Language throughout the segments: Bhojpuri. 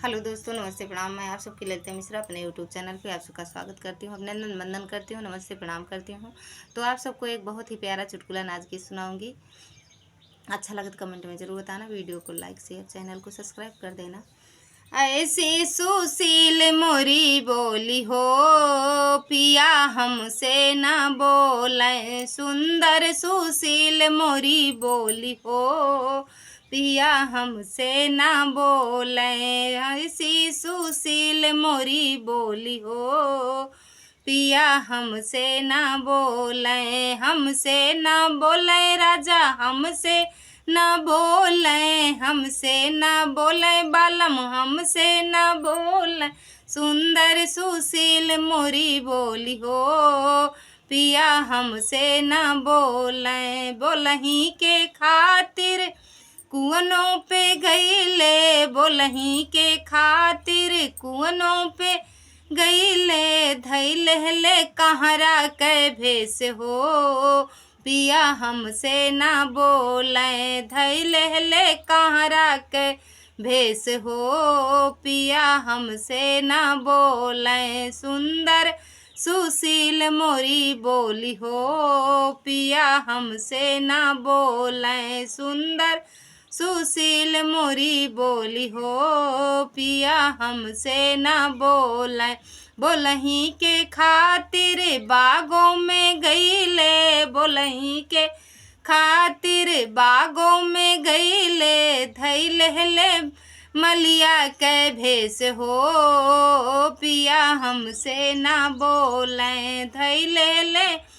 हेलो दोस्तों, नमस्ते प्रणाम। मैं आप सबकी ललिता मिश्रा अपने यूट्यूब चैनल पे आप सबका स्वागत करती हूँ, अभिनंदन वंदन करती हूँ, नमस्ते प्रणाम करती हूँ। तो आप सबको एक बहुत ही प्यारा चुटकुला नाच के सुनाऊंगी। अच्छा लगे तो कमेंट में ज़रूर बताना। वीडियो को लाइक शेयर, चैनल को सब्सक्राइब कर देना। ऐसी सुशील मोरी बोली हो, पिया हमसे ना बोले। सुंदर सुशील मोरी बोली हो, पिया हमसे ना बोले। ऐसी सुशील मोरी बोली हो, पिया हमसे ना बोले। हमसे ना बोले राजा, हमसे ना बोले, हमसे ना बोले बालम, हमसे ना बोले। सुंदर सुशील मोरी बोली हो, पिया हमसे ना बोले। बोलही के खातिर कुअनों पे गईले, बोलही के खातिर कुअनों पे गईले। धैले कहरा के भेस हो, पिया हमसे ना बोले। धैले कहरा के भेस हो, पिया हमसे ना बोले। सुंदर सुशील मोरी बोली हो, पिया हमसे ना बोले। सुंदर सुशील मोरी बोली हो, पिया हमसे ना बोले। बोलही के खातिर बागों में गईले, बोलही के खातिर बागों में गईले। धैले मलिया के भेस हो, पिया हमसे ना बोले। धैले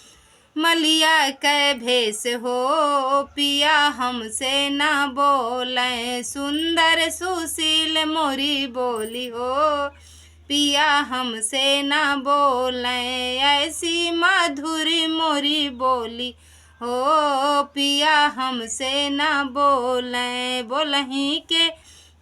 मलिया के भेस हो, पिया हमसे ना बोले। सुंदर सुशील मोरी बोली हो, पिया हमसे ना बोले। ऐसी मधुरी मोरी बोली हो, पिया हमसे ना बोले। बोलही के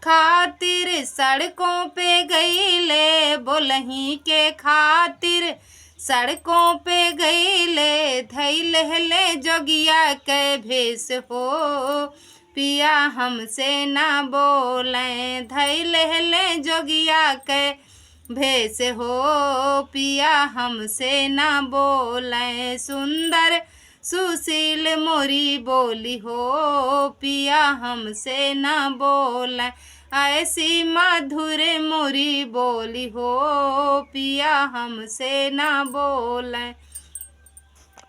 खातिर सड़कों पे गईले, बोलही के खातिर सड़कों पे गईले। धैले जोगिया के भेस हो, पिया हमसे ना बोले। धैले जोगिया के भेस हो, पिया हमसे ना बोले। सुंदर सुशील मोरी बोली हो, पिया हमसे ना बोले। ऐसी मधुर मोरी बोली हो, पिया हमसे ना बोले।